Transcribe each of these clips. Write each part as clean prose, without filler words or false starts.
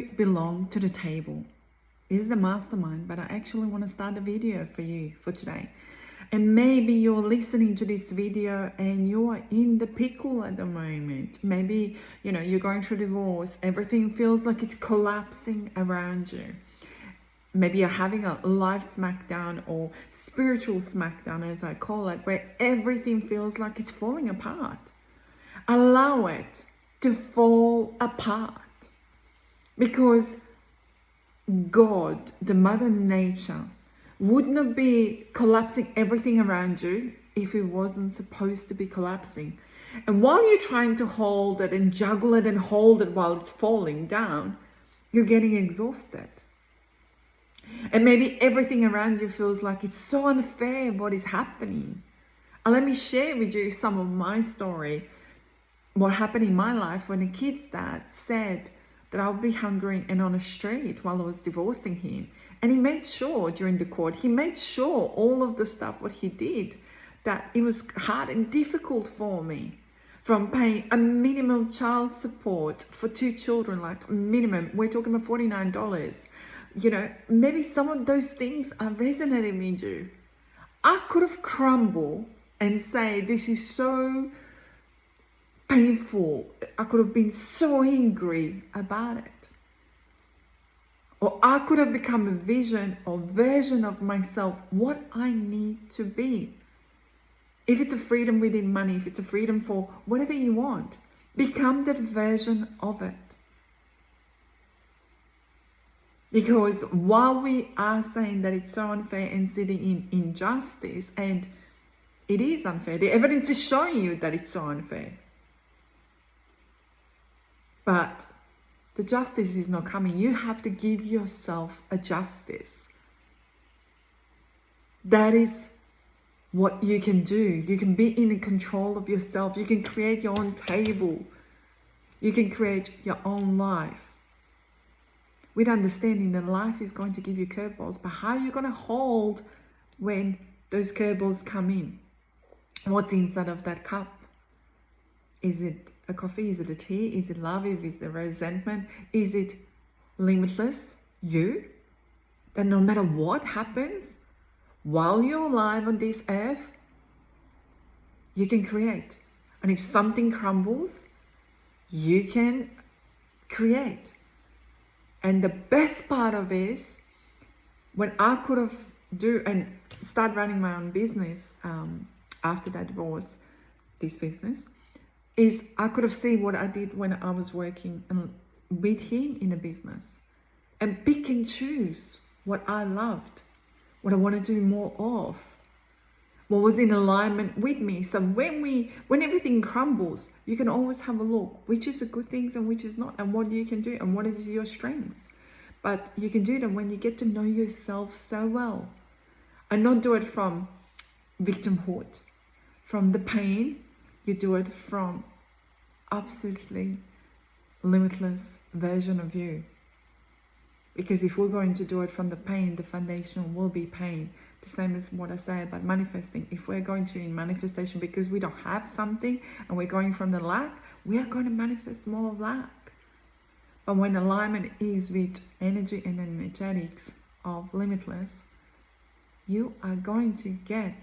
belong to the table. This is a mastermind, but I actually want to start a video for you for today. And maybe you're listening to this video and you're in the pickle at the moment. Maybe, you're going through divorce. Everything feels like it's collapsing around you. Maybe you're having a life smackdown or spiritual smackdown, as I call it, where everything feels like it's falling apart. Allow it to fall apart. Because God, the Mother Nature, would not be collapsing everything around you if it wasn't supposed to be collapsing. And while you're trying to hold it and juggle it and hold it while it's falling down, you're getting exhausted. And maybe everything around you feels like it's so unfair what is happening. And let me share with you some of my story, what happened in my life when a kid's dad said that I'll be hungry and on a street while I was divorcing him. And he made sure during the court, he made sure all of the stuff what he did, that it was hard and difficult for me. From paying a minimum child support for 2 children, like minimum, we're talking about $49. Maybe some of those things are resonating with you. I could have crumbled and say, this is so painful. I could have been so angry about it. Or I could have become a vision or version of myself, what I need to be. If it's a freedom within money, if it's a freedom for whatever you want, become that version of it. Because while we are saying that it's so unfair and sitting in injustice, and it is unfair, the evidence is showing you that it's so unfair. But the justice is not coming. You have to give yourself a justice. That is what you can do. You can be in control of yourself. You can create your own table. You can create your own life. With understanding that life is going to give you curveballs, but how are you going to hold when those curveballs come in? What's inside of that cup? Is it a coffee? Is it a tea? Is it love? Is it resentment? Is it limitless you? That no matter what happens, while you're alive on this earth, you can create. And if something crumbles, you can create. And the best part of it is, when I could have start running my own business after that divorce, this business, is I could have seen what I did when I was working with him in a business, and pick and choose what I loved, what I want to do more of, what was in alignment with me. So when everything crumbles, you can always have a look, which is the good things and which is not, and what you can do and what is your strengths. But you can do them when you get to know yourself so well, and not do it from victimhood, from the pain. You do it from absolutely limitless version of you. Because if we're going to do it from the pain, the foundation will be pain. The same as what I say about manifesting. If we're going to in manifestation because we don't have something and we're going from the lack, we are going to manifest more lack. But when alignment is with energy and energetics of limitless, you are going to get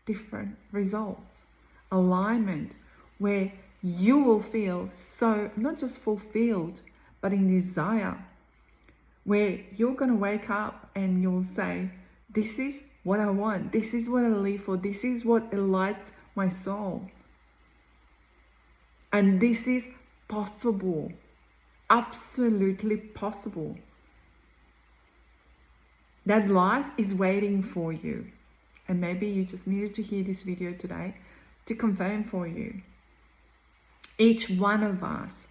different results. Alignment where you will feel so not just fulfilled, but in desire, where you're going to wake up and you'll say, this is what I want, this is what I live for, this is what lights my soul, and this is possible, absolutely possible. That life is waiting for you. And maybe you just needed to hear this video today to confirm for you. Each one of us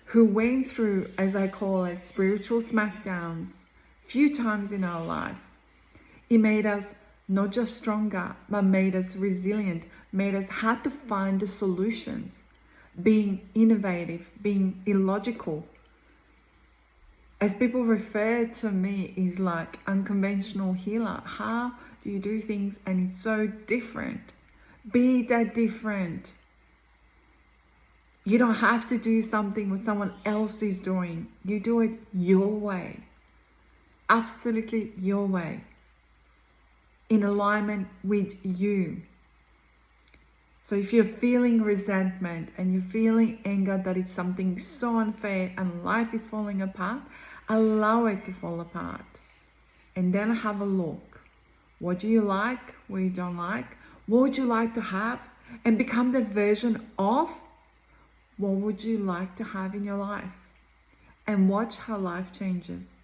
who went through, as I call it, spiritual smackdowns few times in our life, it made us not just stronger, but made us resilient, made us have to find the solutions, being innovative, being illogical. As people refer to me, is like unconventional healer. How do you do things and it's so different? Be that different. You don't have to do something what someone else is doing. You do it your way. Absolutely your way. In alignment with you. So if you're feeling resentment and you're feeling anger that it's something so unfair and life is falling apart, allow it to fall apart. And then have a look. What do you like? What you don't like? What would you like to have? And become the version of what would you like to have in your life. And watch how life changes.